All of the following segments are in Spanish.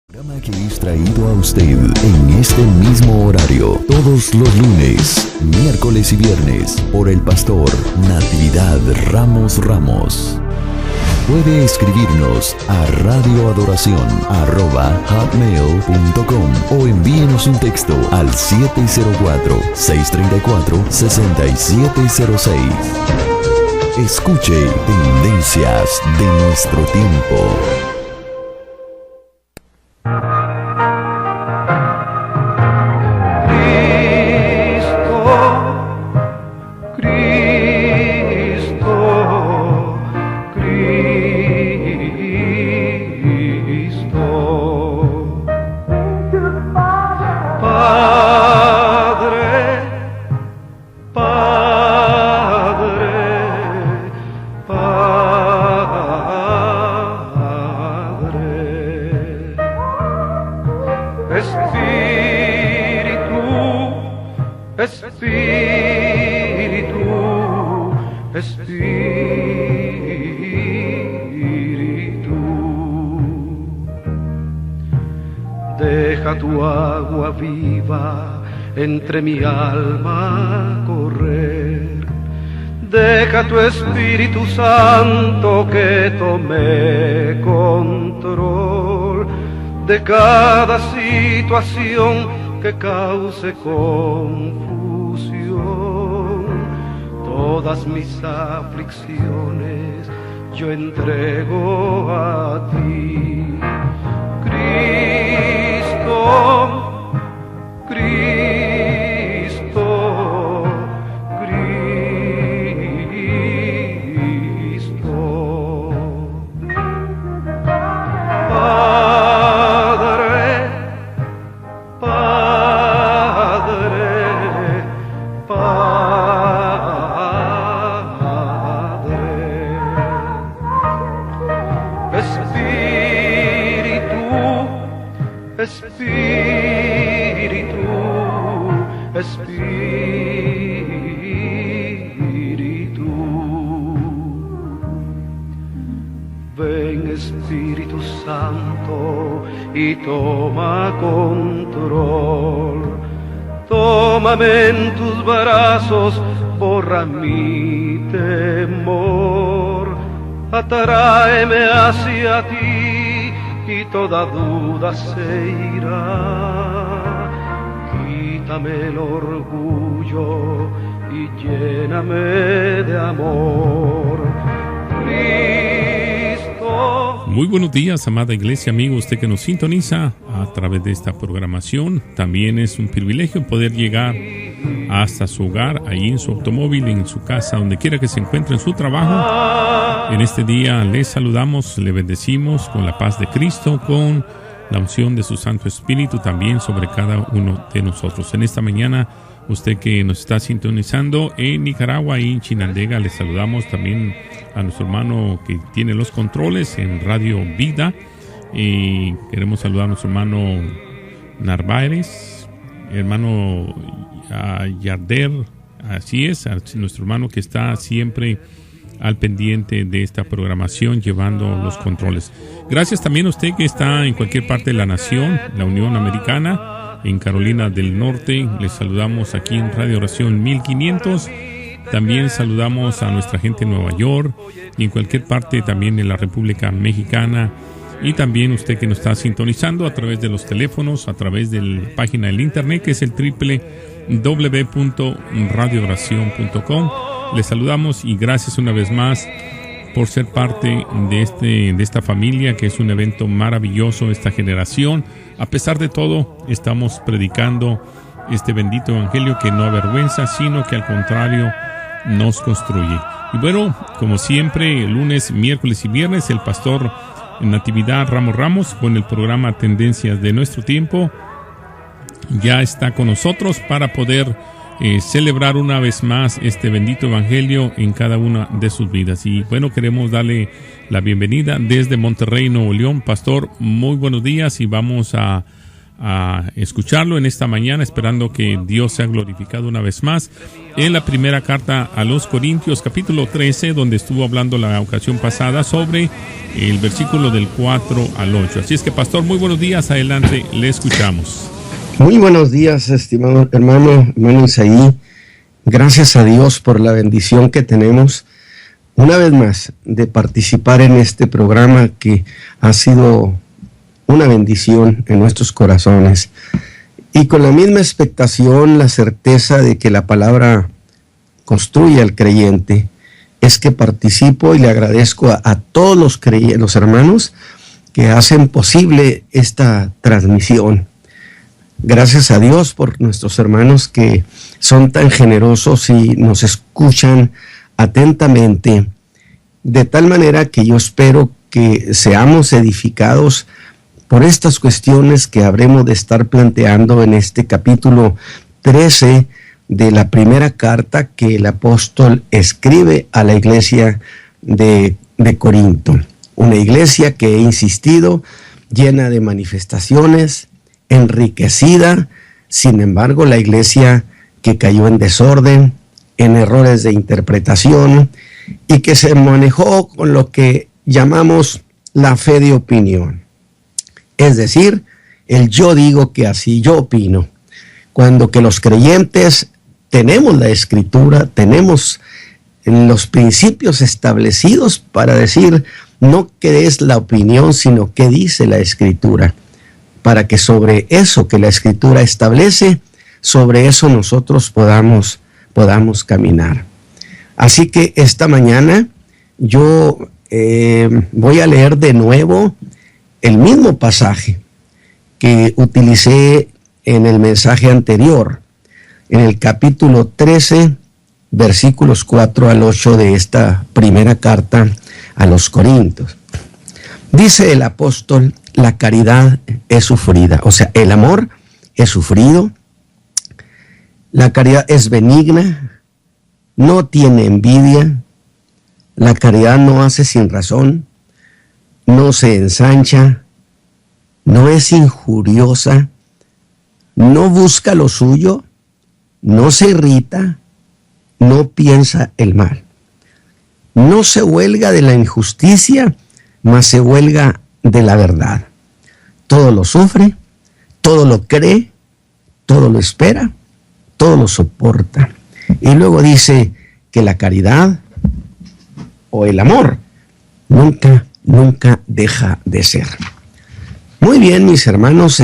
Programa que es traído a usted en este mismo horario, todos los lunes, miércoles y viernes, por el pastor Natividad Ramos. Puede escribirnos a radioadoración@hotmail.com o envíenos un texto al 704-634-6706. Escuche Tendencias de nuestro tiempo. Deja tu agua viva entre mi alma correr. Deja tu Espíritu Santo que tome control de cada situación que cause confusión. Todas mis aflicciones yo entrego a ti. Ven Espíritu Santo y toma control. Tómame en tus brazos, borra mi temor. Atráeme hacia ti y toda duda se irá. Quítame el orgullo y lléname de amor. Muy buenos días, amada iglesia, amigo, usted que nos sintoniza a través de esta programación. También es un privilegio poder llegar hasta su hogar, ahí en su automóvil, en su casa, donde quiera que se encuentre, en su trabajo. En este día les saludamos, le bendecimos con la paz de Cristo, con la unción de su Santo Espíritu también sobre cada uno de nosotros. En esta mañana, usted que nos está sintonizando en Nicaragua y en Chinandega, le saludamos también a nuestro hermano que tiene los controles en Radio Vida. Y queremos saludar a nuestro hermano Narváez, hermano Yarder, así es, a nuestro hermano que está siempre al pendiente de esta programación, llevando los controles. Gracias también a usted que está en cualquier parte de la nación, la Unión Americana, en Carolina del Norte. Les saludamos aquí en Radio Oración 1500. También saludamos a nuestra gente en Nueva York y en cualquier parte también en la República Mexicana. Y también usted que nos está sintonizando a través de los teléfonos, a través de la página del internet, que es el www.radiooracion.com. Les saludamos y gracias una vez más por ser parte de esta familia, que es un evento maravilloso, esta generación. A pesar de todo, estamos predicando este bendito evangelio que no avergüenza, sino que al contrario nos construye. Y bueno, como siempre, lunes, miércoles y viernes, el pastor Natividad Ramos con el programa Tendencias de nuestro tiempo ya está con nosotros para poder celebrar una vez más este bendito evangelio en cada una de sus vidas. Y bueno, queremos darle la bienvenida desde Monterrey, Nuevo León. Pastor, muy buenos días y vamos a a escucharlo en esta mañana, esperando que Dios sea glorificado una vez más en la primera carta a los Corintios, capítulo 13, donde estuvo hablando la ocasión pasada sobre el versículo del 4 al 8. Así es que, pastor, muy buenos días, adelante, le escuchamos. Muy buenos días, estimado hermano Isaí. Gracias a Dios por la bendición que tenemos una vez más de participar en este programa que ha sido una bendición en nuestros corazones. Y con la misma expectación, la certeza de que la palabra construye al creyente, es que participo y le agradezco a todos los hermanos que hacen posible esta transmisión. Gracias a Dios por nuestros hermanos que son tan generosos y nos escuchan atentamente, de tal manera que yo espero que seamos edificados por estas cuestiones que habremos de estar planteando en este capítulo 13 de la primera carta que el apóstol escribe a la iglesia de Corinto. Una iglesia que, he insistido, llena de manifestaciones, enriquecida, sin embargo, la iglesia que cayó en desorden, en errores de interpretación y que se manejó con lo que llamamos la fe de opinión. Es decir, el yo digo que así, yo opino. Cuando que los creyentes tenemos la escritura, tenemos los principios establecidos para decir no qué es la opinión, sino qué dice la escritura, para que sobre eso que la escritura establece, sobre eso nosotros podamos caminar. Así que esta mañana yo voy a leer de nuevo el mismo pasaje que utilicé en el mensaje anterior, en el capítulo 13, versículos 4 al 8 de esta primera carta a los Corintios. Dice el apóstol: la caridad es sufrida, o sea, el amor es sufrido, la caridad es benigna, no tiene envidia, la caridad no hace sin razón, no se ensancha, no es injuriosa, no busca lo suyo, no se irrita, no piensa el mal, no se huelga de la injusticia, mas se huelga de la verdad. Todo lo sufre, todo lo cree, todo lo espera, todo lo soporta. Y luego dice que la caridad o el amor nunca deja de ser. Muy bien, mis hermanos,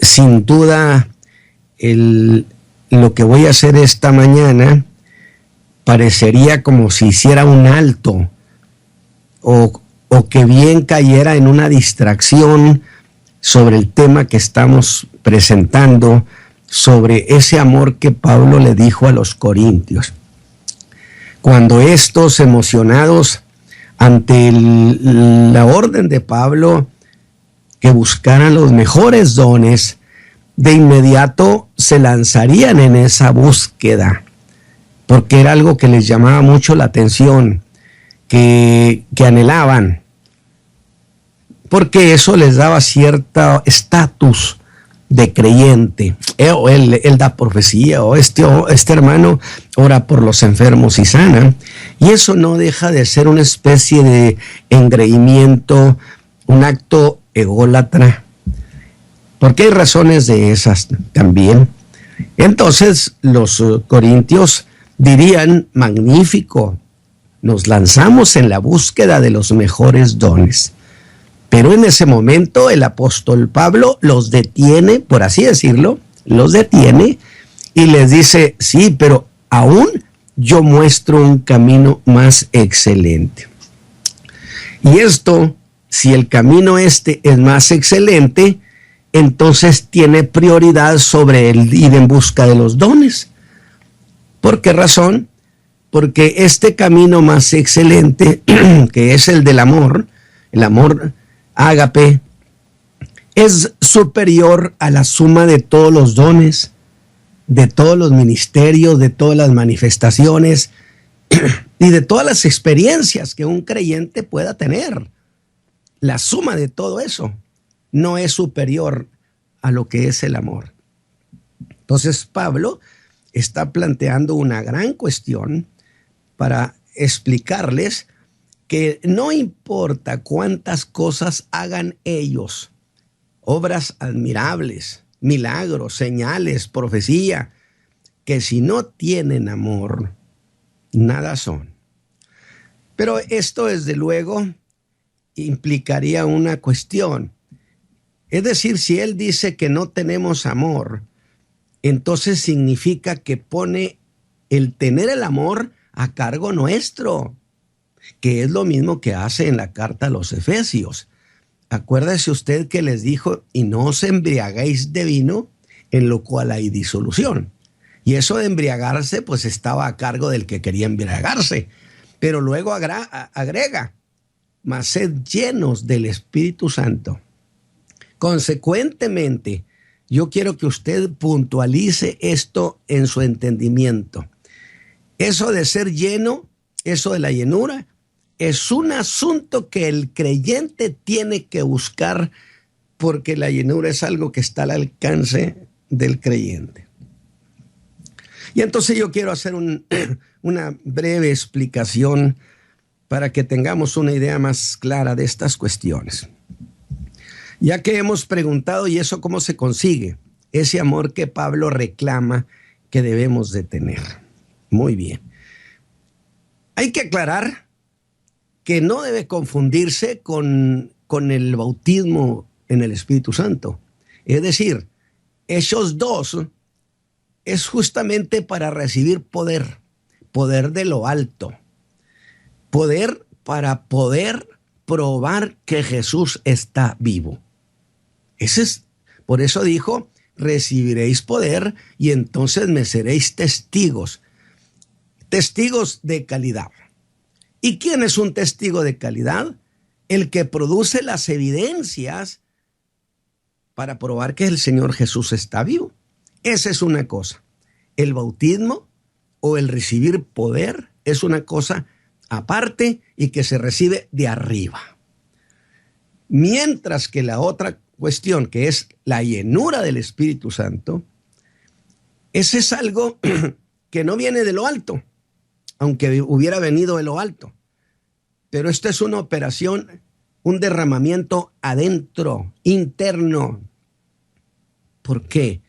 sin duda lo que voy a hacer esta mañana parecería como si hiciera un alto o que bien cayera en una distracción sobre el tema que estamos presentando, sobre ese amor que Pablo le dijo a los corintios. Cuando estos, emocionados ante la orden de Pablo que buscaran los mejores dones, de inmediato se lanzarían en esa búsqueda, porque era algo que les llamaba mucho la atención, que anhelaban, porque eso les daba cierto estatus de creyente. Él da profecía, o este hermano ora por los enfermos y sana, y eso no deja de ser una especie de engreimiento, un acto ególatra, porque hay razones de esas también. Entonces los corintios dirían: magnífico, nos lanzamos en la búsqueda de los mejores dones. Pero en ese momento el apóstol Pablo los detiene, por así decirlo, los detiene y les dice: sí, pero aún yo muestro un camino más excelente. Y esto, si el camino es más excelente, entonces tiene prioridad sobre el ir en busca de los dones. ¿Por qué razón? Porque este camino más excelente, que es el del amor, el amor ágape, es superior a la suma de todos los dones, de todos los ministerios, de todas las manifestaciones y de todas las experiencias que un creyente pueda tener. La suma de todo eso no es superior a lo que es el amor. Entonces Pablo está planteando una gran cuestión para explicarles que no importa cuántas cosas hagan ellos, obras admirables, milagros, señales, profecía, que si no tienen amor, nada son. Pero esto desde luego implicaría una cuestión. Es decir, si él dice que no tenemos amor, entonces significa que pone el tener el amor a cargo nuestro, que es lo mismo que hace en la carta a los Efesios. Acuérdese usted que les dijo, y no os embriaguéis de vino, en lo cual hay disolución. Y eso de embriagarse, pues estaba a cargo del que quería embriagarse. Pero luego agrega, mas sed llenos del Espíritu Santo. Consecuentemente, yo quiero que usted puntualice esto en su entendimiento. Eso de ser lleno, eso de la llenura, es un asunto que el creyente tiene que buscar, porque la llenura es algo que está al alcance del creyente. Y entonces yo quiero hacer una breve explicación para que tengamos una idea más clara de estas cuestiones. Ya que hemos preguntado, ¿y eso cómo se consigue? Ese amor que Pablo reclama que debemos de tener. Muy bien. Hay que aclarar que no debe confundirse con el bautismo en el Espíritu Santo. Es decir, esos dos es justamente para recibir poder, poder de lo alto, poder para poder probar que Jesús está vivo. Por eso dijo, recibiréis poder y entonces me seréis testigos, testigos de calidad. ¿Y quién es un testigo de calidad? El que produce las evidencias para probar que el Señor Jesús está vivo. Esa es una cosa. El bautismo o el recibir poder es una cosa aparte y que se recibe de arriba. Mientras que la otra cuestión, que es la llenura del Espíritu Santo, ese es algo que no viene de lo alto, aunque hubiera venido de lo alto. Pero esto es una operación, un derramamiento adentro, interno. ¿Por qué?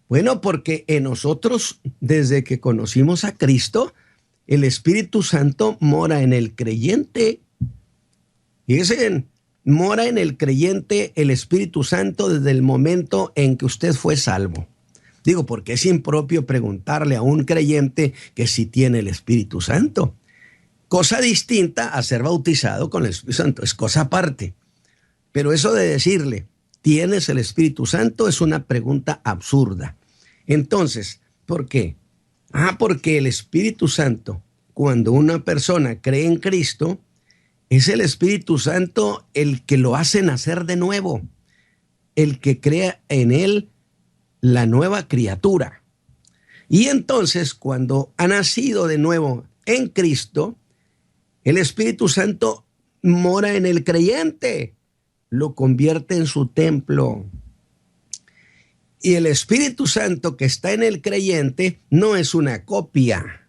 Bueno, porque en nosotros, desde que conocimos a Cristo, el Espíritu Santo mora en el creyente. Fíjense, mora en el creyente el Espíritu Santo desde el momento en que usted fue salvo. Digo, porque es impropio preguntarle a un creyente que si tiene el Espíritu Santo. Cosa distinta a ser bautizado con el Espíritu Santo, es cosa aparte. Pero eso de decirle, ¿tienes el Espíritu Santo? Es una pregunta absurda. Entonces, ¿por qué? Porque el Espíritu Santo, cuando una persona cree en Cristo, es el Espíritu Santo el que lo hace nacer de nuevo, el que crea en él la nueva criatura. Y entonces, cuando ha nacido de nuevo en Cristo, el Espíritu Santo mora en el creyente, lo convierte en su templo. Y el Espíritu Santo que está en el creyente no es una copia,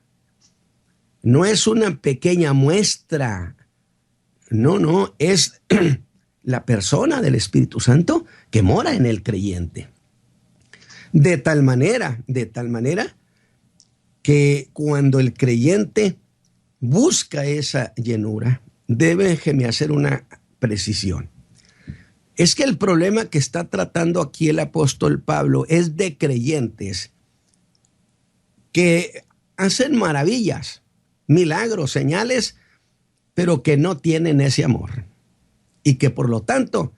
no es una pequeña muestra. No, es la persona del Espíritu Santo que mora en el creyente. De tal manera que cuando el creyente busca esa llenura, déjenme hacer una precisión. Es que el problema que está tratando aquí el apóstol Pablo es de creyentes que hacen maravillas, milagros, señales, pero que no tienen ese amor y que por lo tanto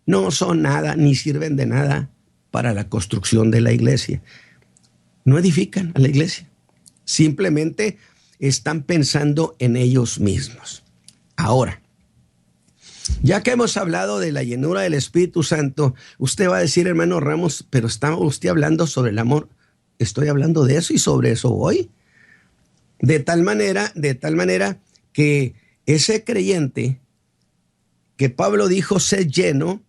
no son nada ni sirven de nada para la construcción de la iglesia. No edifican a la iglesia, simplemente están pensando en ellos mismos. Ahora, ya que hemos hablado de la llenura del Espíritu Santo, usted va a decir, hermano Ramos, pero está usted hablando sobre el amor. Estoy hablando de eso y sobre eso voy. De tal manera que ese creyente que Pablo dijo ser lleno,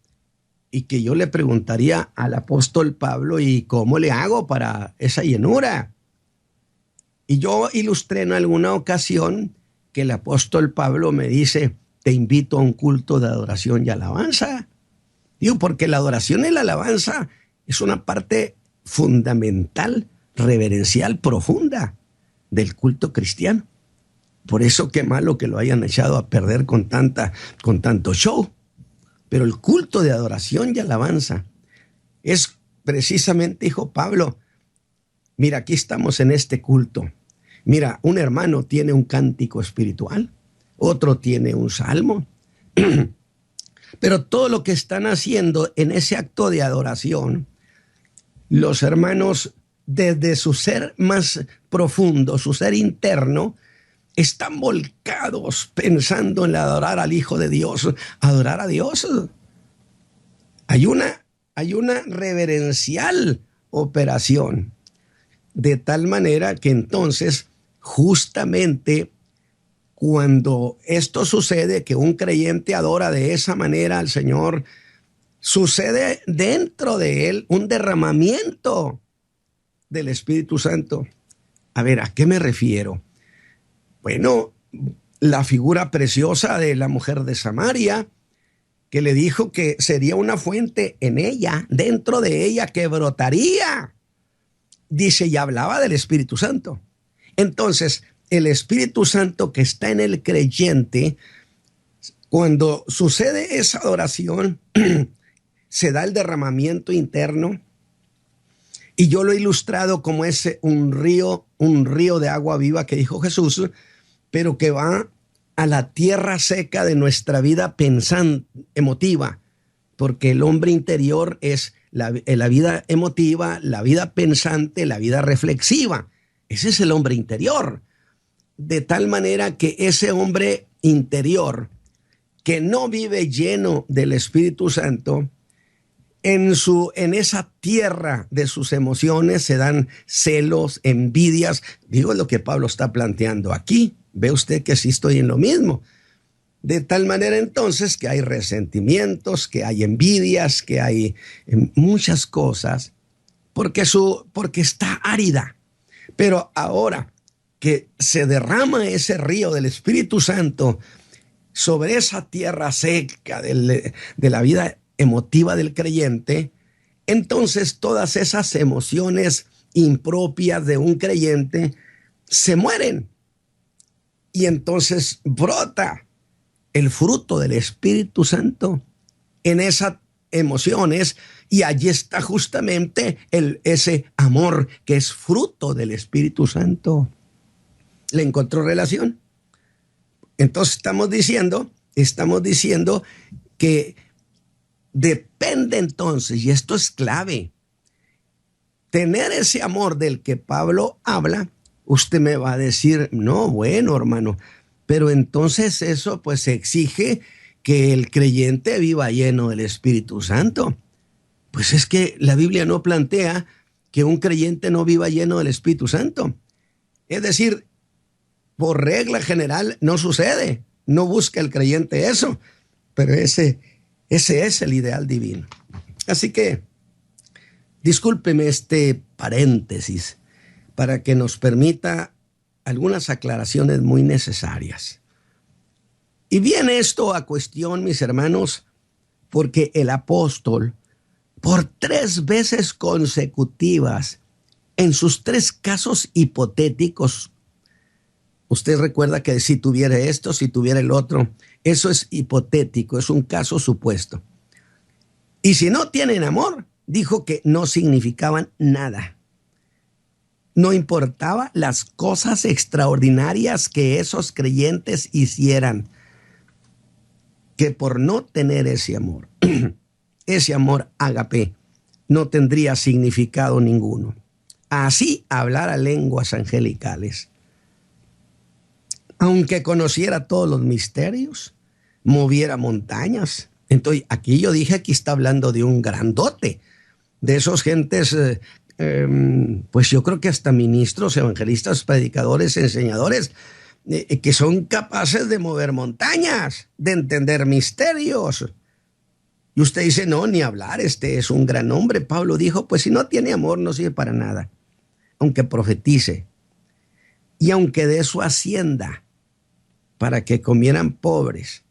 y que yo le preguntaría al apóstol Pablo, ¿y cómo le hago para esa llenura? Y yo ilustré en alguna ocasión que el apóstol Pablo me dice, te invito a un culto de adoración y alabanza. Digo, porque la adoración y la alabanza es una parte fundamental, reverencial, profunda del culto cristiano. Por eso qué malo que lo hayan echado a perder con tanto show. Pero el culto de adoración y alabanza es precisamente, dijo Pablo, mira, aquí estamos en este culto. Mira, un hermano tiene un cántico espiritual, otro tiene un salmo. Pero todo lo que están haciendo en ese acto de adoración, los hermanos desde su ser más profundo, su ser interno, están volcados pensando en adorar al Hijo de Dios, adorar a Dios. Hay una reverencial operación, de tal manera que entonces justamente cuando esto sucede, que un creyente adora de esa manera al Señor, sucede dentro de él un derramamiento del Espíritu Santo. A ver, ¿a qué me refiero? Bueno, la figura preciosa de la mujer de Samaria, que le dijo que sería una fuente en ella, dentro de ella, que brotaría. Dice, y hablaba del Espíritu Santo. Entonces, el Espíritu Santo que está en el creyente, cuando sucede esa adoración, se da el derramamiento interno. Y yo lo he ilustrado como un río de agua viva que dijo Jesús, pero que va a la tierra seca de nuestra vida pensante, emotiva, porque el hombre interior es la vida emotiva, la vida pensante, la vida reflexiva. Ese es el hombre interior. De tal manera que ese hombre interior que no vive lleno del Espíritu Santo, en esa tierra de sus emociones se dan celos, envidias. Digo lo que Pablo está planteando aquí. Ve usted que sí estoy en lo mismo. De tal manera entonces que hay resentimientos, que hay envidias, que hay muchas cosas, porque está árida. Pero ahora que se derrama ese río del Espíritu Santo sobre esa tierra seca de la vida emotiva del creyente, entonces todas esas emociones impropias de un creyente se mueren. Y entonces brota el fruto del Espíritu Santo en esas emociones, y allí está justamente ese amor que es fruto del Espíritu Santo. ¿Le encontró relación? Entonces estamos diciendo que depende entonces, y esto es clave, tener ese amor del que Pablo habla. Usted me va a decir, no, bueno, hermano, pero entonces eso pues exige que el creyente viva lleno del Espíritu Santo. Pues es que la Biblia no plantea que un creyente no viva lleno del Espíritu Santo. Es decir, por regla general no sucede, no busca el creyente eso, pero ese es el ideal divino. Así que, discúlpeme este paréntesis para que nos permita algunas aclaraciones muy necesarias. Y viene esto a cuestión, mis hermanos, porque el apóstol, por 3 veces consecutivas, en sus 3 casos hipotéticos, usted recuerda que si tuviera esto, si tuviera el otro, eso es hipotético, es un caso supuesto. Y si no tienen amor, dijo que no significaban nada. No importaba las cosas extraordinarias que esos creyentes hicieran, que por no tener ese amor ágape, no tendría significado ninguno. Así hablara lenguas angelicales. Aunque conociera todos los misterios, moviera montañas. Entonces, aquí está hablando de un grandote, de esos gentes, pues yo creo que hasta ministros, evangelistas, predicadores, enseñadores, que son capaces de mover montañas, de entender misterios. Y usted dice, no, ni hablar, este es un gran hombre. Pablo dijo, pues si no tiene amor no sirve para nada. Aunque profetice y aunque dé su hacienda para que comieran pobres.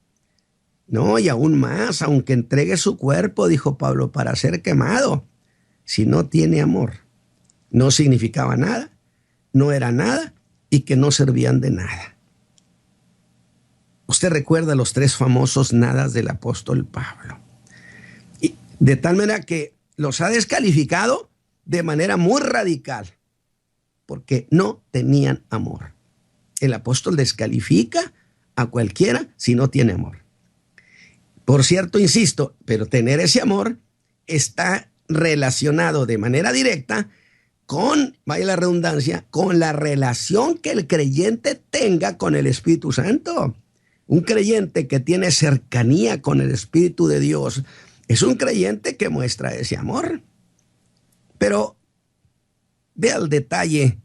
No, y aún más, aunque entregue su cuerpo, dijo Pablo, para ser quemado. Si no tiene amor, no significaba nada, no era nada y que no servían de nada. Usted recuerda los 3 famosos nadas del apóstol Pablo. Y de tal manera que los ha descalificado de manera muy radical, porque no tenían amor. El apóstol descalifica a cualquiera si no tiene amor. Por cierto, insisto, pero tener ese amor está relacionado de manera directa con, vaya la redundancia, con la relación que el creyente tenga con el Espíritu Santo. Un creyente que tiene cercanía con el Espíritu de Dios es un creyente que muestra ese amor. Pero vea el detalle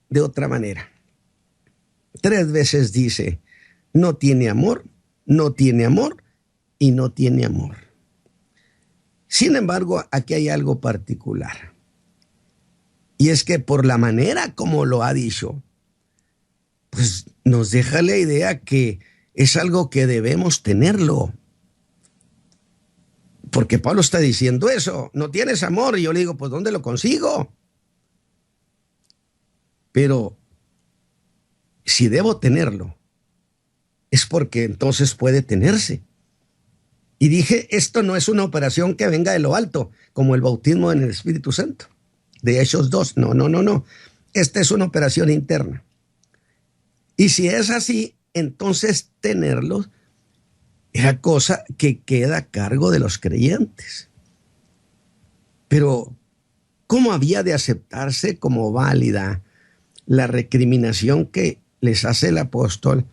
de otra manera. 3 veces dice, no tiene amor, no tiene amor y no tiene amor. Sin embargo, aquí hay algo particular. Y es que por la manera como lo ha dicho, pues nos deja la idea que es algo que debemos tenerlo. Porque Pablo está diciendo eso, no tienes amor. Y yo le digo, pues ¿dónde lo consigo? Pero si debo tenerlo, es porque entonces puede tenerse. Y dije, esto no es una operación que venga de lo alto, como el bautismo en el Espíritu Santo, de Hechos 2. No. Esta es una operación interna. Y si es así, entonces tenerlo era cosa que queda a cargo de los creyentes. Pero, ¿cómo había de aceptarse como válida la recriminación que les hace el apóstol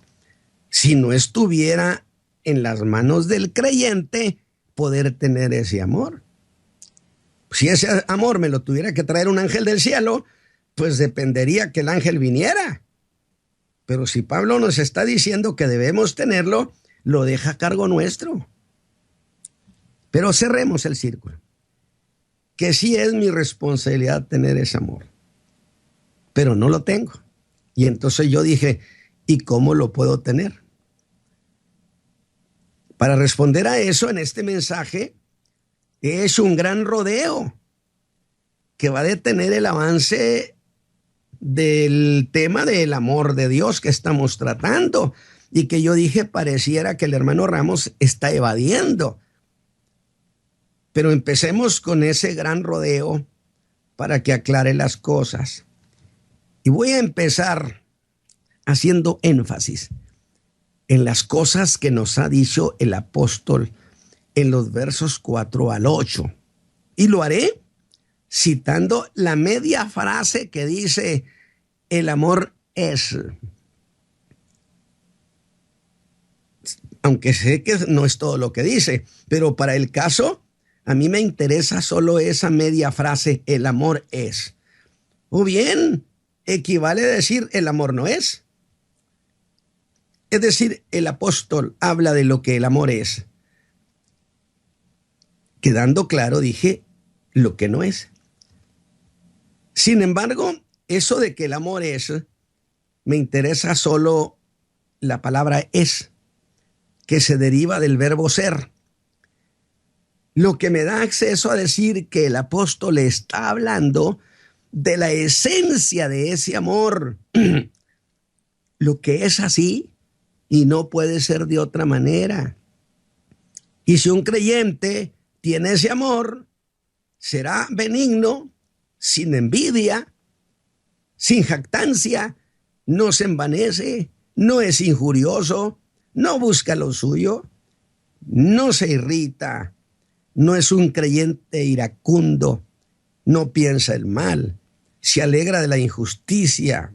si no estuviera en las manos del creyente poder tener ese amor? Si ese amor me lo tuviera que traer un ángel del cielo, pues dependería que el ángel viniera. Pero si Pablo nos está diciendo que debemos tenerlo, lo deja a cargo nuestro. Pero cerremos el círculo. Que sí es mi responsabilidad tener ese amor, pero no lo tengo. Y entonces yo dije, ¿y cómo lo puedo tener? Para responder a eso, en este mensaje, he hecho un gran rodeo que va a detener el avance del tema del amor de Dios que estamos tratando y que yo dije pareciera que el hermano Ramos está evadiendo. Pero empecemos con ese gran rodeo para que aclare las cosas. Y voy a empezar haciendo énfasis en las cosas que nos ha dicho el apóstol en los versos 4 al 8. Y lo haré citando la media frase que dice, el amor es. Aunque sé que no es todo lo que dice, pero para el caso, a mí me interesa solo esa media frase, el amor es. O bien, equivale a decir, el amor no es. Es decir, el apóstol habla de lo que el amor es. Quedando claro, dije, lo que no es. Sin embargo, eso de que el amor es, me interesa solo la palabra es, que se deriva del verbo ser. Lo que me da acceso a decir que el apóstol está hablando de la esencia de ese amor. Lo que es así y no puede ser de otra manera. Y si un creyente tiene ese amor, será benigno, sin envidia, sin jactancia, no se envanece, no es injurioso, no busca lo suyo, no se irrita, no es un creyente iracundo, no piensa el mal, se alegra de la injusticia,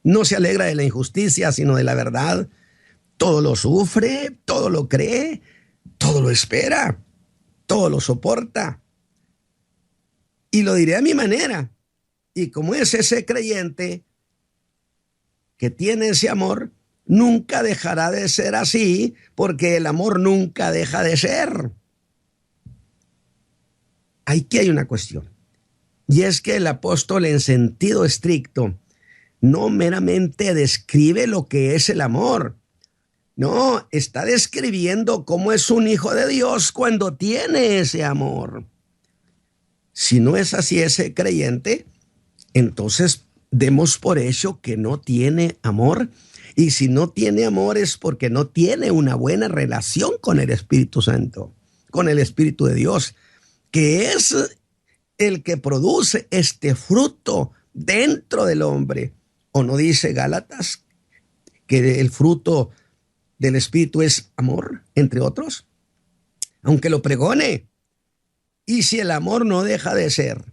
no se alegra de la injusticia, sino de la verdad, todo lo sufre, todo lo cree, todo lo espera, todo lo soporta. Y lo diré a mi manera. Y como es ese creyente que tiene ese amor, nunca dejará de ser así, porque el amor nunca deja de ser. aquí hay una cuestión. Y es que el apóstol en sentido estricto no meramente describe lo que es el amor. No, está describiendo cómo es un hijo de Dios cuando tiene ese amor. Si no es así ese creyente, entonces demos por hecho que no tiene amor. Y si no tiene amor es porque no tiene una buena relación con el Espíritu Santo, con el Espíritu de Dios, que es el que produce este fruto dentro del hombre. ¿O no dice Gálatas que el fruto del Espíritu es amor, entre otros? Aunque lo pregone. Y si el amor no deja de ser,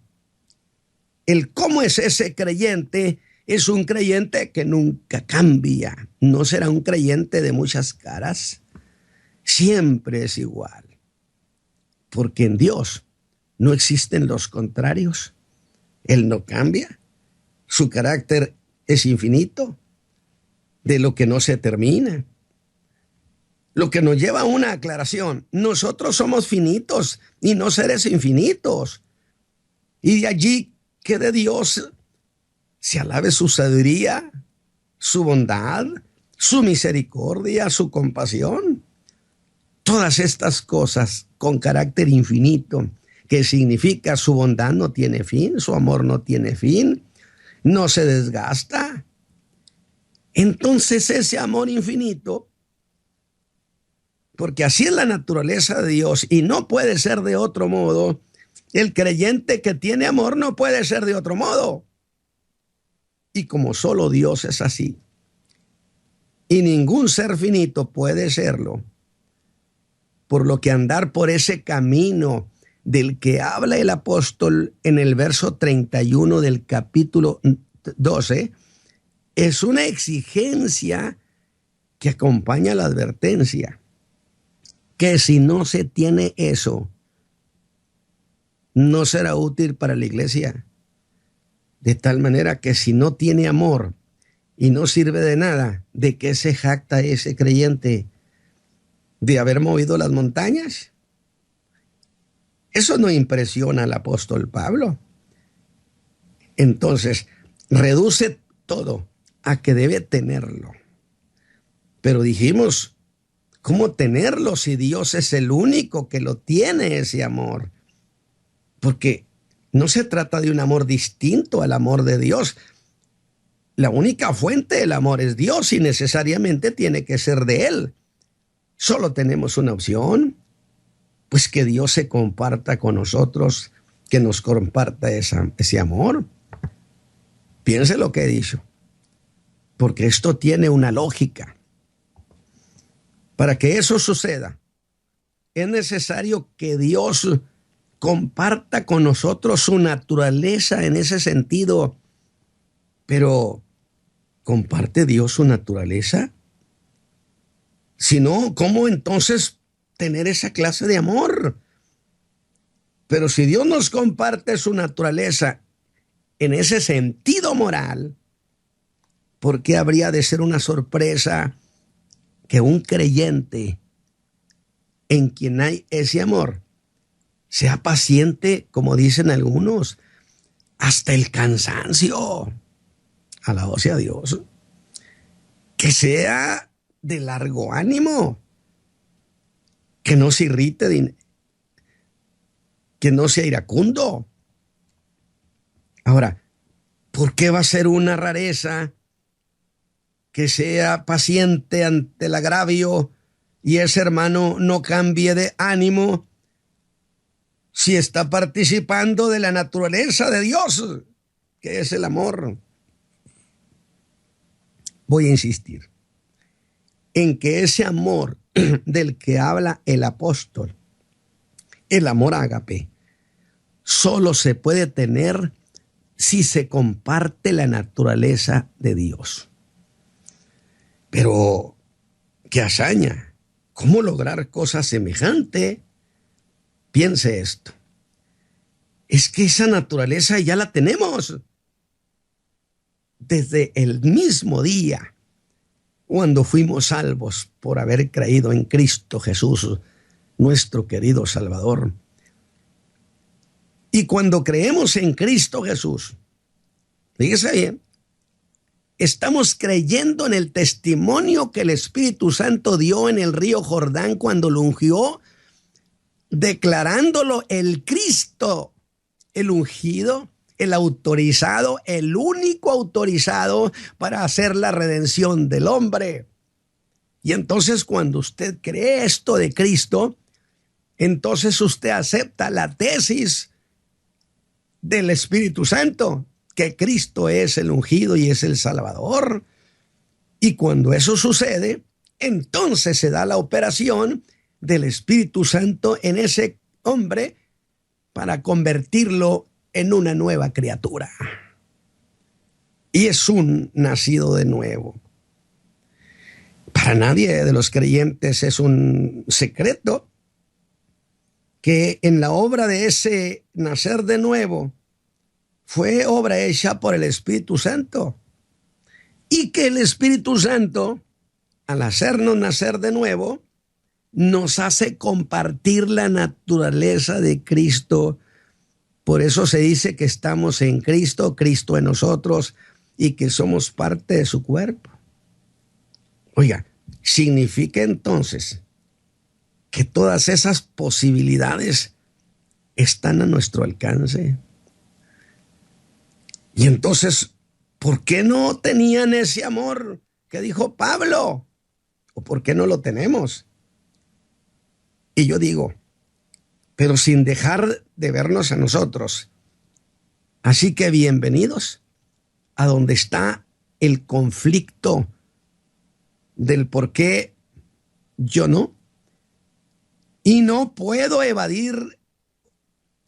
el cómo es ese creyente es un creyente que nunca cambia. No será un creyente de muchas caras. Siempre es igual. Porque en Dios no existen los contrarios. Él no cambia. Su carácter es infinito, de lo que no se termina. Lo que nos lleva a una aclaración: nosotros somos finitos y no seres infinitos. Y de allí que de Dios se alabe su sabiduría, su bondad, su misericordia, su compasión. Todas estas cosas con carácter infinito, que significa su bondad no tiene fin, su amor no tiene fin, no se desgasta. Entonces ese amor infinito, porque así es la naturaleza de Dios y no puede ser de otro modo, el creyente que tiene amor no puede ser de otro modo. Y como solo Dios es así, y ningún ser finito puede serlo, por lo que andar por ese camino del que habla el apóstol en el verso 31 del capítulo 12, es una exigencia que acompaña la advertencia, que si no se tiene eso, no será útil para la iglesia. De tal manera que si no tiene amor y no sirve de nada, ¿de qué se jacta ese creyente? ¿De haber movido las montañas? Eso no impresiona al apóstol Pablo. Entonces, reduce todo a que debe tenerlo. Pero dijimos, ¿cómo tenerlo si Dios es el único que lo tiene, ese amor? Porque no se trata de un amor distinto al amor de Dios. La única fuente del amor es Dios y necesariamente tiene que ser de Él. Solo tenemos una opción, pues que Dios se comparta con nosotros, que nos comparta ese amor. Piense lo que he dicho, porque esto tiene una lógica. Para que eso suceda, es necesario que Dios comparta con nosotros su naturaleza en ese sentido. Pero, ¿comparte Dios su naturaleza? Si no, ¿cómo entonces tener esa clase de amor? Pero si Dios nos comparte su naturaleza en ese sentido moral, ¿por qué habría de ser una sorpresa que un creyente en quien hay ese amor sea paciente, como dicen algunos, hasta el cansancio? Alabado sea Dios. Que sea de largo ánimo, que no se irrite, que no sea iracundo. Ahora, ¿por qué va a ser una rareza que sea paciente ante el agravio y ese hermano no cambie de ánimo si está participando de la naturaleza de Dios, que es el amor? Voy a insistir en que ese amor del que habla el apóstol, el amor ágape, solo se puede tener si se comparte la naturaleza de Dios. Pero, qué hazaña, ¿cómo lograr cosa semejante? Piense esto. Es que esa naturaleza ya la tenemos desde el mismo día cuando fuimos salvos por haber creído en Cristo Jesús, nuestro querido Salvador. Y cuando creemos en Cristo Jesús, fíjese bien, estamos creyendo en el testimonio que el Espíritu Santo dio en el río Jordán cuando lo ungió, declarándolo el Cristo, el ungido, el autorizado, el único autorizado para hacer la redención del hombre. Y entonces cuando usted cree esto de Cristo, entonces usted acepta la tesis del Espíritu Santo, que Cristo es el ungido y es el Salvador. Y cuando eso sucede, entonces se da la operación del Espíritu Santo en ese hombre para convertirlo en una nueva criatura. Y es un nacido de nuevo. Para nadie de los creyentes es un secreto que en la obra de ese nacer de nuevo fue obra hecha por el Espíritu Santo, y que el Espíritu Santo, al hacernos nacer de nuevo, nos hace compartir la naturaleza de Cristo. Por eso se dice que estamos en Cristo, Cristo en nosotros, y que somos parte de su cuerpo. Oiga, significa entonces que todas esas posibilidades están a nuestro alcance. Y entonces, ¿por qué no tenían ese amor que dijo Pablo? ¿O por qué no lo tenemos? Y yo digo, pero sin dejar de vernos a nosotros. Así que bienvenidos a donde está el conflicto del por qué yo no. Y no puedo evadir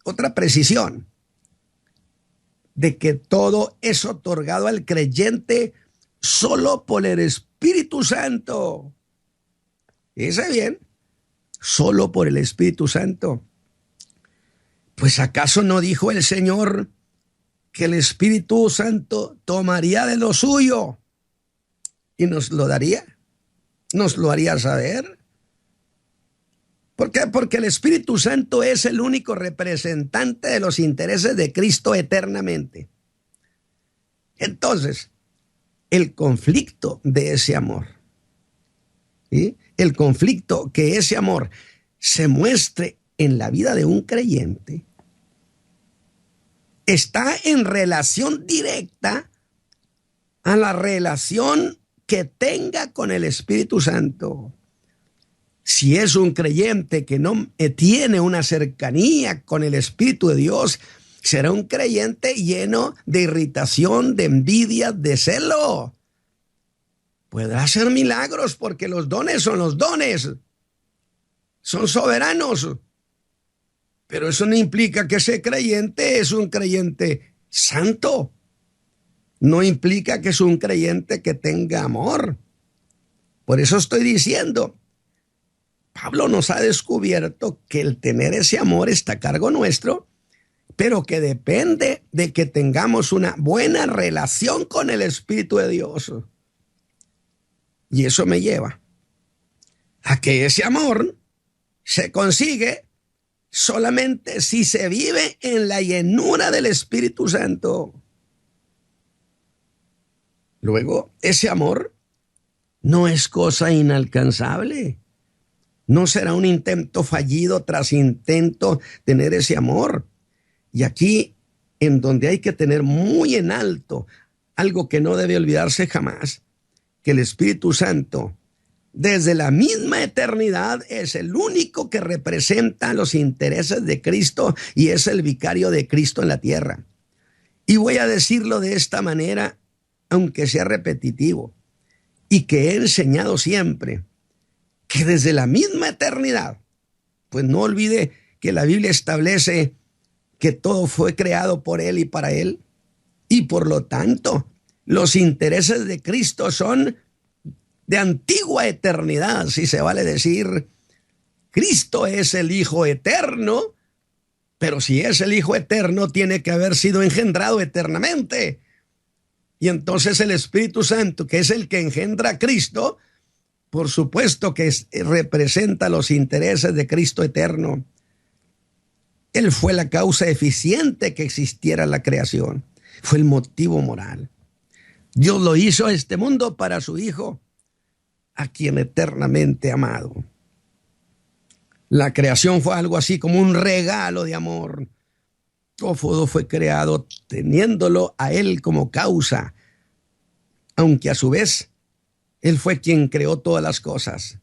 otra precisión de que todo es otorgado al creyente solo por el Espíritu Santo. Fíjese bien, solo por el Espíritu Santo. Pues ¿acaso no dijo el Señor que el Espíritu Santo tomaría de lo suyo y nos lo daría? ¿Nos lo haría saber? ¿Por qué? Porque el Espíritu Santo es el único representante de los intereses de Cristo eternamente. Entonces, el conflicto de ese amor, ¿sí? El conflicto que ese amor se muestre en la vida de un creyente, está en relación directa a la relación que tenga con el Espíritu Santo. Si es un creyente que no tiene una cercanía con el Espíritu de Dios, será un creyente lleno de irritación, de envidia, de celo. Podrá hacer milagros porque los dones son los dones. Son soberanos. Pero eso no implica que ese creyente es un creyente santo. No implica que es un creyente que tenga amor. Por eso estoy diciendo, Pablo nos ha descubierto que el tener ese amor está a cargo nuestro, pero que depende de que tengamos una buena relación con el Espíritu de Dios. Y eso me lleva a que ese amor se consigue solamente si se vive en la llenura del Espíritu Santo. Luego, ese amor no es cosa inalcanzable. No será un intento fallido tras intento tener ese amor. Y aquí, en donde hay que tener muy en alto algo que no debe olvidarse jamás, que el Espíritu Santo, desde la misma eternidad, es el único que representa los intereses de Cristo y es el vicario de Cristo en la tierra. Y voy a decirlo de esta manera, aunque sea repetitivo, y que he enseñado siempre, que desde la misma eternidad, pues no olvide que la Biblia establece que todo fue creado por Él y para Él, y por lo tanto, los intereses de Cristo son de antigua eternidad, si se vale decir. Cristo es el Hijo eterno, pero si es el Hijo eterno, tiene que haber sido engendrado eternamente. Y entonces el Espíritu Santo, que es el que engendra a Cristo, por supuesto que representa los intereses de Cristo eterno. Él fue la causa eficiente que existiera la creación. Fue el motivo moral. Dios lo hizo a este mundo para su Hijo, a quien eternamente ha amado. La creación fue algo así como un regalo de amor. Todo fue creado teniéndolo a Él como causa, aunque a su vez Él fue quien creó todas las cosas.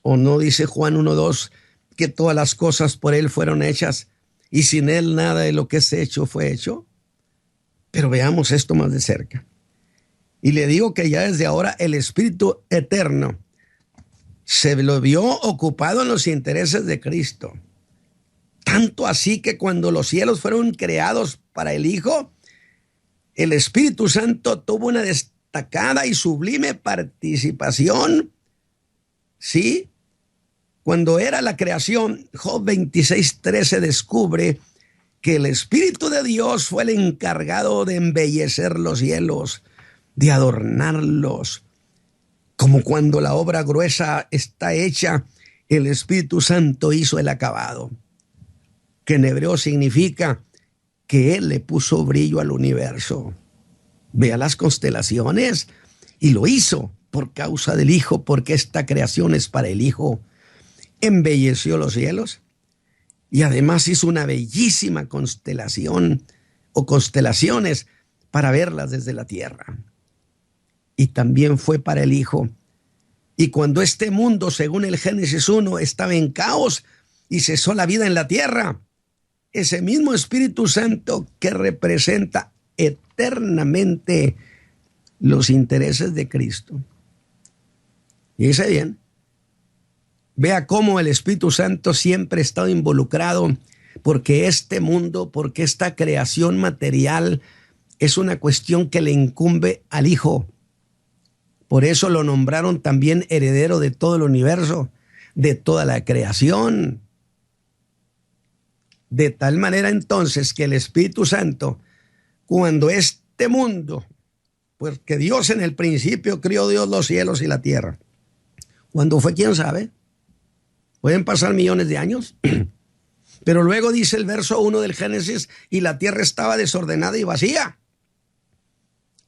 ¿O no dice Juan 1:2 que todas las cosas por Él fueron hechas y sin Él nada de lo que es hecho fue hecho? Pero veamos esto más de cerca. Y le digo que ya desde ahora el Espíritu Eterno se lo vio ocupado en los intereses de Cristo. Tanto así que cuando los cielos fueron creados para el Hijo, el Espíritu Santo tuvo una destacada y sublime participación. Sí, cuando era la creación, Job 26:13 descubre que el Espíritu de Dios fue el encargado de embellecer los cielos, de adornarlos. Como cuando la obra gruesa está hecha, el Espíritu Santo hizo el acabado, que en hebreo significa que Él le puso brillo al universo. Vea las constelaciones, y lo hizo por causa del Hijo, porque esta creación es para el Hijo. Embelleció los cielos y además hizo una bellísima constelación o constelaciones para verlas desde la tierra. Y también fue para el Hijo. Y cuando este mundo, según el Génesis 1, estaba en caos y cesó la vida en la tierra, ese mismo Espíritu Santo que representa eternamente los intereses de Cristo. Y dice bien, vea cómo el Espíritu Santo siempre ha estado involucrado, porque este mundo, porque esta creación material es una cuestión que le incumbe al Hijo. Por eso lo nombraron también heredero de todo el universo, de toda la creación. De tal manera entonces que el Espíritu Santo, cuando este mundo, porque Dios en el principio crió Dios los cielos y la tierra. ¿Cuándo fue? ¿Quién sabe? Pueden pasar millones de años. Pero luego dice el verso 1 del Génesis, y la tierra estaba desordenada y vacía.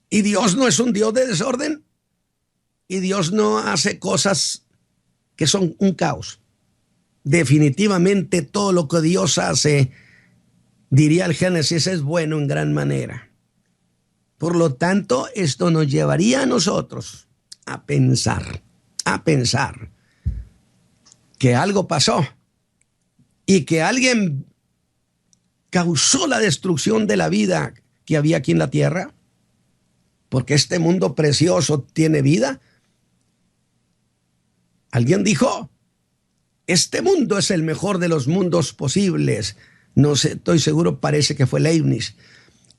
Y Dios no es un Dios de desorden. Y Dios no hace cosas que son un caos. Definitivamente todo lo que Dios hace, diría el Génesis, es bueno en gran manera. Por lo tanto, esto nos llevaría a nosotros a pensar que algo pasó y que alguien causó la destrucción de la vida que había aquí en la tierra, porque este mundo precioso tiene vida. Alguien dijo, este mundo es el mejor de los mundos posibles. No sé, estoy seguro, parece que fue Leibniz.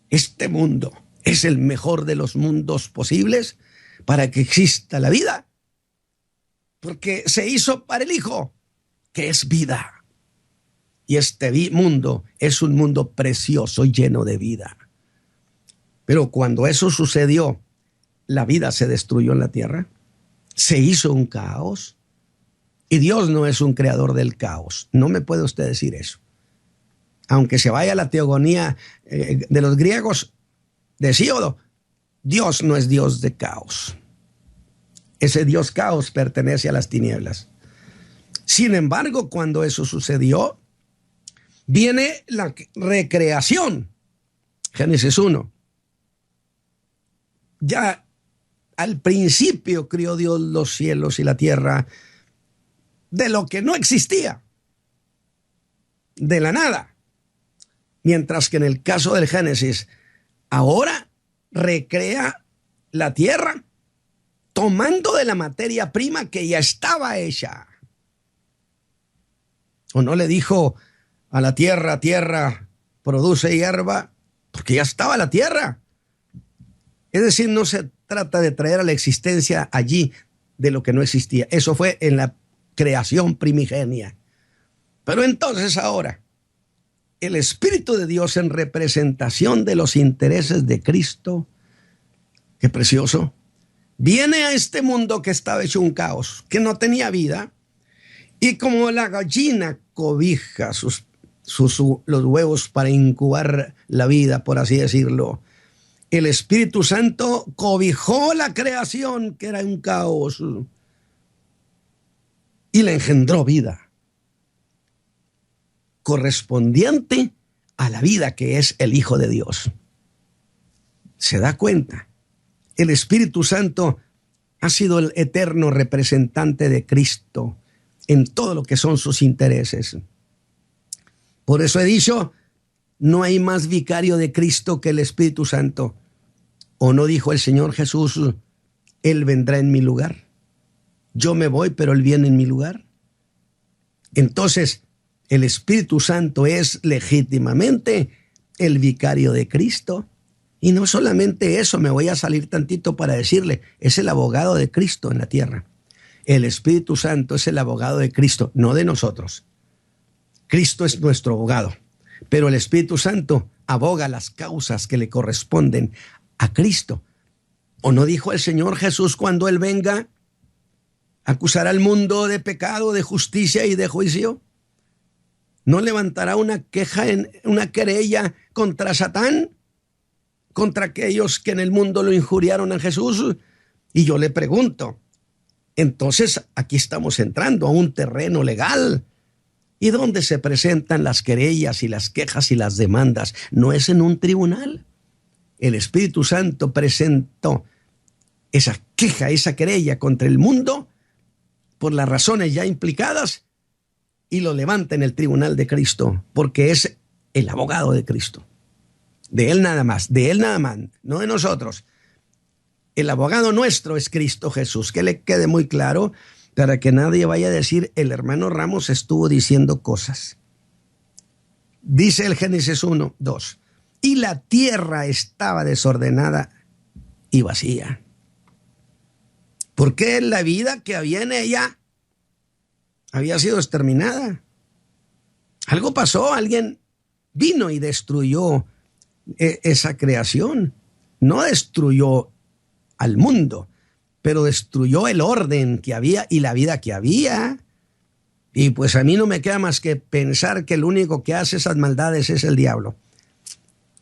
Este mundo es el mejor de los mundos posibles para que exista la vida, porque se hizo para el Hijo, que es vida. Y este mundo es un mundo precioso, lleno de vida. Pero cuando eso sucedió, la vida se destruyó en la tierra, se hizo un caos. Y Dios no es un creador del caos. No me puede usted decir eso. Aunque se vaya a la teogonía de los griegos, de Hesíodo, Dios no es Dios de caos. Ese Dios caos pertenece a las tinieblas. Sin embargo, cuando eso sucedió, viene la recreación. Génesis 1. Ya al principio crió Dios los cielos y la tierra de lo que no existía, de la nada. Mientras que en el caso del Génesis, ahora recrea la tierra tomando de la materia prima que ya estaba hecha. ¿O no le dijo a la tierra, tierra, produce hierba? Porque ya estaba la tierra. Es decir, no se trata de traer a la existencia allí de lo que no existía. Eso fue en la creación primigenia. Pero entonces ahora, el Espíritu de Dios en representación de los intereses de Cristo, qué precioso, viene a este mundo que estaba hecho un caos, que no tenía vida, y como la gallina cobija sus los huevos para incubar la vida, por así decirlo. El Espíritu Santo cobijó la creación, que era un caos, y le engendró vida, correspondiente a la vida que es el Hijo de Dios. ¿Se da cuenta? El Espíritu Santo ha sido el eterno representante de Cristo en todo lo que son sus intereses. Por eso he dicho, no hay más vicario de Cristo que el Espíritu Santo. ¿O no dijo el Señor Jesús, Él vendrá en mi lugar? Yo me voy, pero Él viene en mi lugar. Entonces, el Espíritu Santo es legítimamente el vicario de Cristo. Y no solamente eso, me voy a salir tantito para decirle, es el abogado de Cristo en la tierra. El Espíritu Santo es el abogado de Cristo, no de nosotros. Cristo es nuestro abogado, pero el Espíritu Santo aboga las causas que le corresponden a Cristo. ¿O no dijo el Señor Jesús cuando Él venga, acusará al mundo de pecado, de justicia y de juicio? ¿No levantará una querella contra Satán, contra aquellos que en el mundo lo injuriaron a Jesús? Y yo le pregunto, entonces aquí estamos entrando a un terreno legal. ¿Y dónde se presentan las querellas y las quejas y las demandas? ¿No es en un tribunal? El Espíritu Santo presentó esa queja, esa querella contra el mundo por las razones ya implicadas y lo levanta en el tribunal de Cristo, porque es el abogado de Cristo. De Él nada más, no de nosotros. El abogado nuestro es Cristo Jesús, que le quede muy claro para que nadie vaya a decir, el hermano Ramos estuvo diciendo cosas. Dice el Génesis 1:2, y la tierra estaba desordenada y vacía. ¿Por qué la vida que había en ella había sido exterminada? Algo pasó, alguien vino y destruyó esa creación. No destruyó al mundo, pero destruyó el orden que había y la vida que había. Y pues a mí no me queda más que pensar que el único que hace esas maldades es el diablo.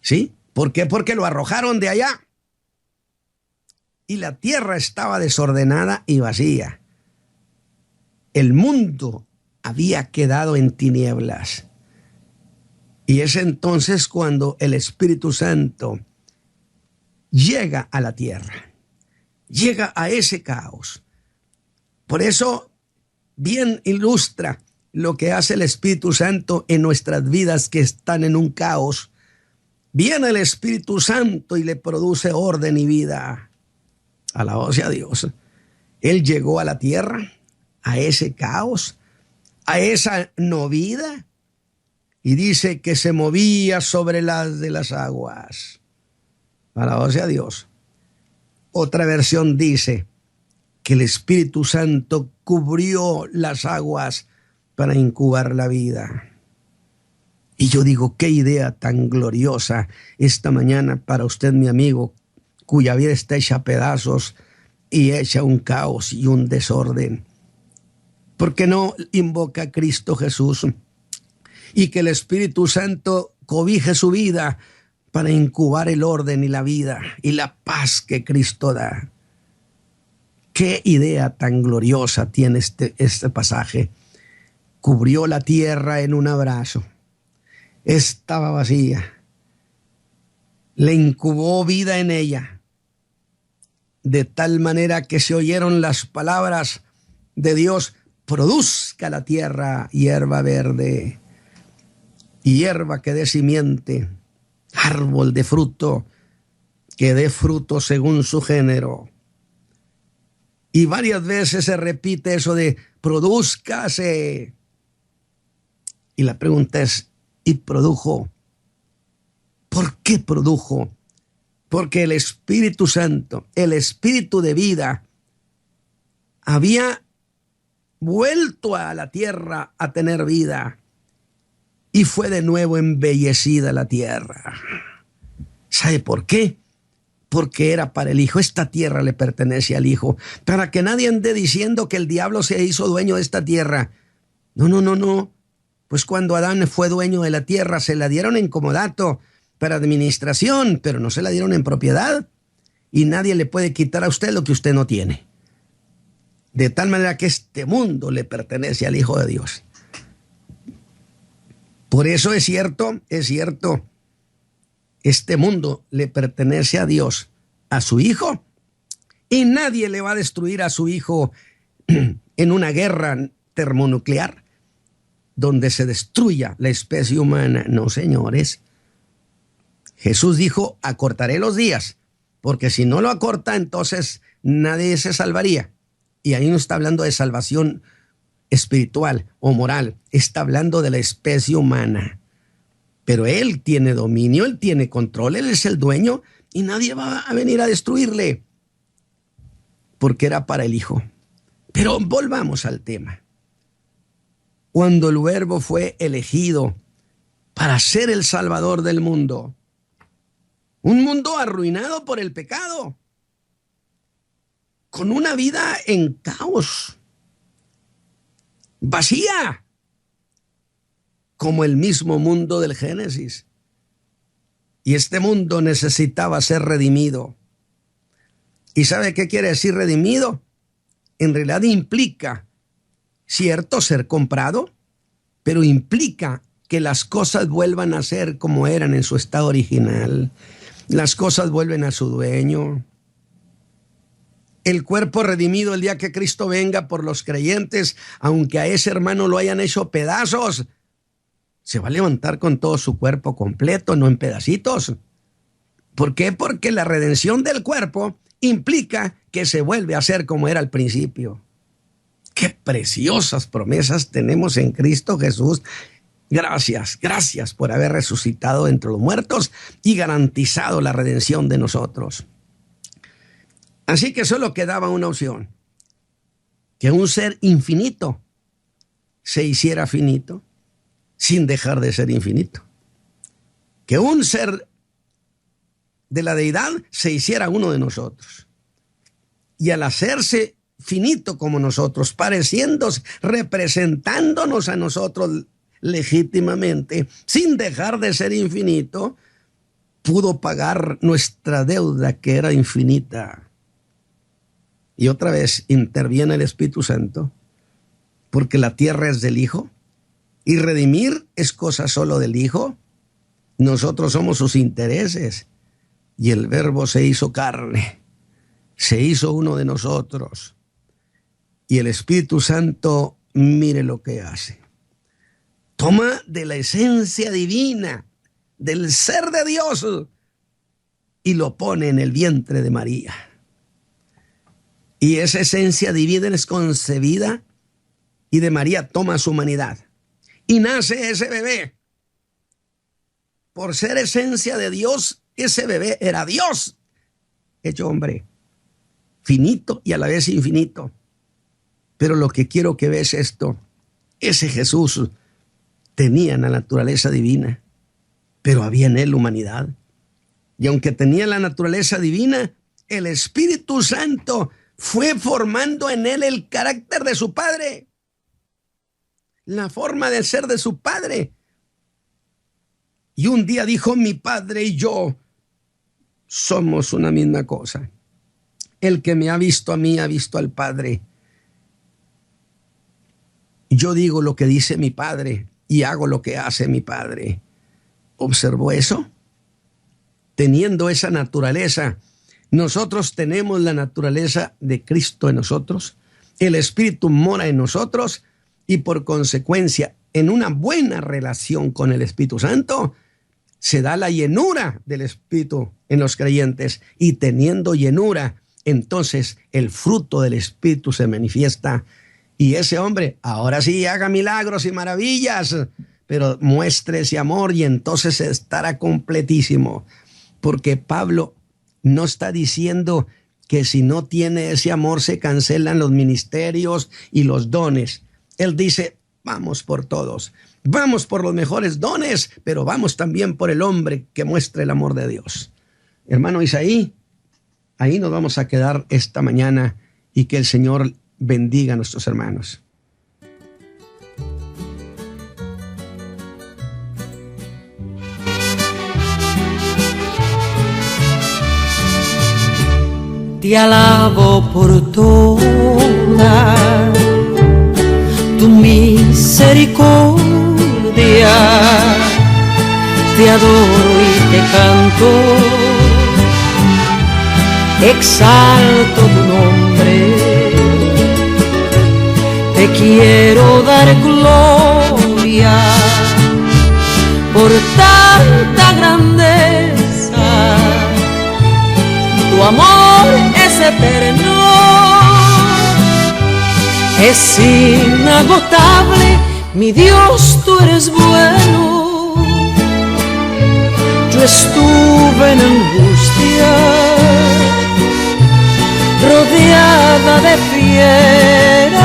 ¿Sí? ¿Por qué? Porque lo arrojaron de allá. Y la tierra estaba desordenada y vacía. El mundo había quedado en tinieblas. Y es entonces cuando el Espíritu Santo llega a la tierra, llega a ese caos. Por eso bien ilustra lo que hace el Espíritu Santo en nuestras vidas que están en un caos. Viene el Espíritu Santo y le produce orden y vida. Alabado sea Dios. Él llegó a la tierra, a ese caos, a esa no vida, y dice que se movía sobre las de las aguas. Alabado sea Dios. Otra versión dice que el Espíritu Santo cubrió las aguas para incubar la vida. Y yo digo, qué idea tan gloriosa esta mañana para usted, mi amigo, cuya vida está hecha a pedazos y hecha un caos y un desorden. ¿Por qué no invoca a Cristo Jesús y que el Espíritu Santo cobije su vida para incubar el orden y la vida y la paz que Cristo da? Qué idea tan gloriosa tiene este pasaje. Cubrió la tierra en un abrazo. Estaba vacía. Le incubó vida en ella, de tal manera que se oyeron las palabras de Dios: produzca la tierra hierba verde, hierba que dé simiente, árbol de fruto que dé fruto según su género. Y varias veces se repite eso de produzcase. Y la pregunta es, ¿y produjo? ¿Por qué produjo? Porque el Espíritu Santo, el Espíritu de vida, había vuelto a la tierra a tener vida y fue de nuevo embellecida la tierra. ¿Sabe por qué? Porque era para el Hijo. Esta tierra le pertenece al Hijo. Para que nadie ande diciendo que el diablo se hizo dueño de esta tierra. No. Pues cuando Adán fue dueño de la tierra, se la dieron en comodato para administración, pero no se la dieron en propiedad. Y nadie le puede quitar a usted lo que usted no tiene. De tal manera que este mundo le pertenece al Hijo de Dios. Por eso es cierto, este mundo le pertenece a Dios, a su Hijo, y nadie le va a destruir a su Hijo en una guerra termonuclear donde se destruya la especie humana. No, señores. Jesús dijo, acortaré los días, porque si no lo acorta, entonces nadie se salvaría. Y ahí no está hablando de salvación espiritual o moral, está hablando de la especie humana. Pero Él tiene dominio, Él tiene control, Él es el dueño y nadie va a venir a destruirle, porque era para el Hijo. Pero volvamos al tema. Cuando el Verbo fue elegido para ser el Salvador del mundo, un mundo arruinado por el pecado, con una vida en caos, vacía, como el mismo mundo del Génesis. Y este mundo necesitaba ser redimido. ¿Y sabe qué quiere decir redimido? En realidad implica, cierto, ser comprado, pero implica que las cosas vuelvan a ser como eran en su estado original. Las cosas vuelven a su dueño. El cuerpo redimido el día que Cristo venga por los creyentes, aunque a ese hermano lo hayan hecho pedazos, se va a levantar con todo su cuerpo completo, no en pedacitos. ¿Por qué? Porque la redención del cuerpo implica que se vuelve a ser como era al principio. ¡Qué preciosas promesas tenemos en Cristo Jesús! Gracias por haber resucitado entre los muertos y garantizado la redención de nosotros. Así que solo quedaba una opción: que un ser infinito se hiciera finito sin dejar de ser infinito. Que un ser de la deidad se hiciera uno de nosotros. Y al hacerse finito como nosotros, pareciéndose, representándonos a nosotros legítimamente, sin dejar de ser infinito, pudo pagar nuestra deuda que era infinita. Y otra vez interviene el Espíritu Santo, porque la tierra es del Hijo, y redimir es cosa solo del Hijo. Nosotros somos sus intereses, y el Verbo se hizo carne, se hizo uno de nosotros. Y el Espíritu Santo, mire lo que hace. Toma de la esencia divina, del ser de Dios, y lo pone en el vientre de María. Y esa esencia divina es concebida y de María toma su humanidad. Y nace ese bebé. Por ser esencia de Dios, ese bebé era Dios hecho hombre, finito y a la vez infinito. Pero lo que quiero que veas es esto: ese Jesús tenía la naturaleza divina, pero había en él humanidad. Y aunque tenía la naturaleza divina, el Espíritu Santo fue formando en él el carácter de su Padre, la forma de ser de su Padre. Y un día dijo: mi Padre y yo somos una misma cosa. El que me ha visto a mí ha visto al Padre. Yo digo lo que dice mi Padre y hago lo que hace mi Padre. ¿Observó eso? Teniendo esa naturaleza, nosotros tenemos la naturaleza de Cristo en nosotros. El Espíritu mora en nosotros y por consecuencia, en una buena relación con el Espíritu Santo, se da la llenura del Espíritu en los creyentes. Y teniendo llenura, entonces el fruto del Espíritu se manifiesta. Y ese hombre, ahora sí, haga milagros y maravillas, pero muestre ese amor y entonces estará completísimo. Porque Pablo no está diciendo que si no tiene ese amor se cancelan los ministerios y los dones. Él dice: vamos por todos, vamos por los mejores dones, pero vamos también por el hombre que muestre el amor de Dios. Hermano Isaí, ahí nos vamos a quedar esta mañana y que el Señor bendiga a nuestros hermanos. te alabo por toda tu misericordia, te adoro y te canto, exalto tu nombre, te quiero dar gloria por tanta grandeza, tu amor es eterno, es inagotable, mi Dios, tú eres bueno. Yo estuve en angustia, rodeada de fieras,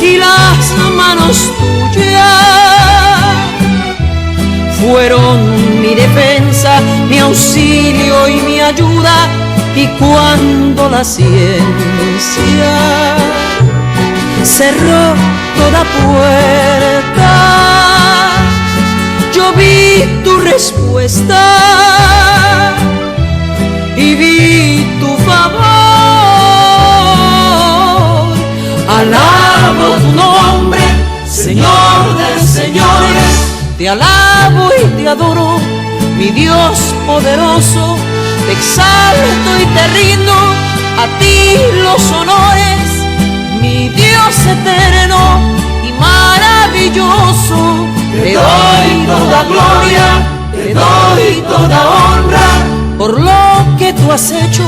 y las manos tuyas fueron mi defensa, mi auxilio y mi ayuda. Y cuando la ciencia cerró toda puerta, yo vi tu respuesta y vi tu favor. Alabo tu nombre, Señor de señores, te alabo y te adoro, mi Dios poderoso, te exalto y te rindo a ti los honores, mi Dios eterno y maravilloso. Te doy toda gloria, te doy toda honra, por lo que tú has hecho,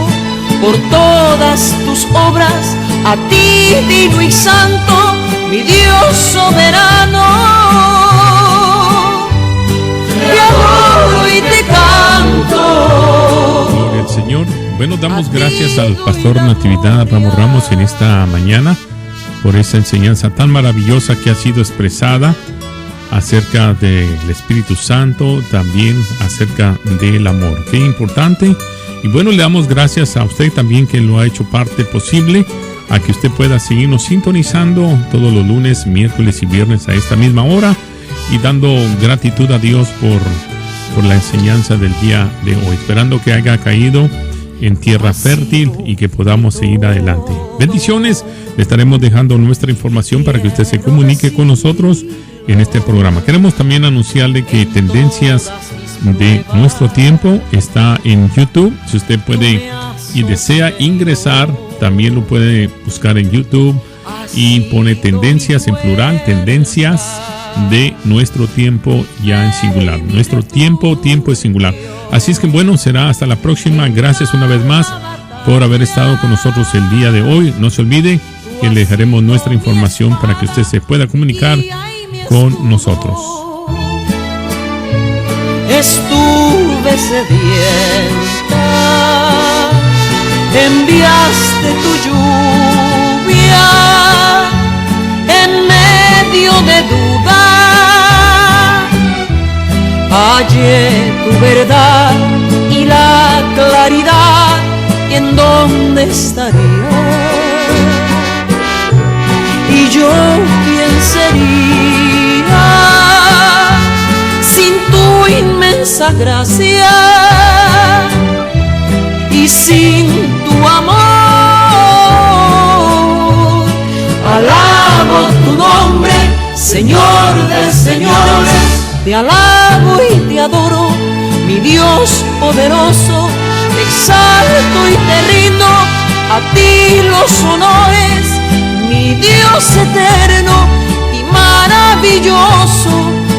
por todas tus obras, a ti divino y santo, mi Dios soberano. Te adoro y te canto. Gloria al Señor. Bueno, damos gracias al pastor Natividad Ramos en esta mañana por esa enseñanza tan maravillosa que ha sido expresada acerca del Espíritu Santo, también acerca del amor. Qué importante. Y bueno, le damos gracias a usted también que lo ha hecho parte posible a que usted pueda seguirnos sintonizando todos los lunes, miércoles y viernes a esta misma hora, y dando gratitud a Dios por la enseñanza del día de hoy, esperando que haya caído en tierra fértil y que podamos seguir adelante. Bendiciones. Le estaremos dejando nuestra información para que usted se comunique con nosotros en este programa. Queremos también anunciarle que Tendencias de Nuestro Tiempo está en YouTube. Si usted puede y desea ingresar, también lo puede buscar en YouTube y pone Tendencias en plural, Tendencias de Nuestro Tiempo ya en singular. Nuestro tiempo es singular. Así es que bueno, será hasta la próxima. Gracias una vez más por haber estado con nosotros el día de hoy. No se olvide que le dejaremos nuestra información para que usted se pueda comunicar con nosotros. Estuve sedienta, enviaste tu lluvia en medio de duda, hallé tu verdad y la claridad, ¿y en dónde estaría? ¿Y yo quién sería sin tu inmensa gracia y sin tu amor? Alabo tu nombre, Señor de señores, te alabo y te adoro, mi Dios poderoso, te exalto y te rindo a ti los honores, mi Dios eterno y maravilloso.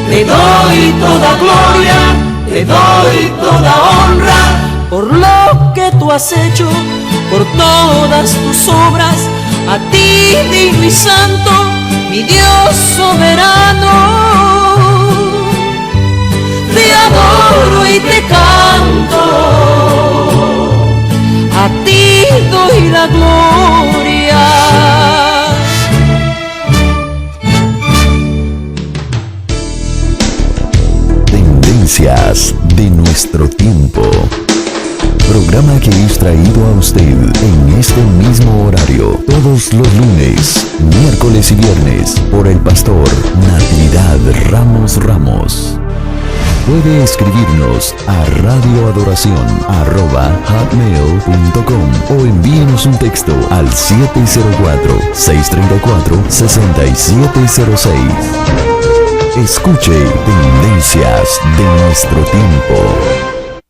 Te doy toda gloria, te doy toda honra, por lo que tú has hecho, por todas tus obras, a ti digno y santo, mi Dios soberano. Te adoro y te canto, a ti doy la gloria. Tendencias de Nuestro Tiempo. Programa que es traído a usted en este mismo horario todos los lunes, miércoles y viernes por el pastor Natividad Ramos. Puede escribirnos a radioadoración@hotmail.com o envíenos un texto al 704-634-6706. Escuche Tendencias de nuestro tiempo.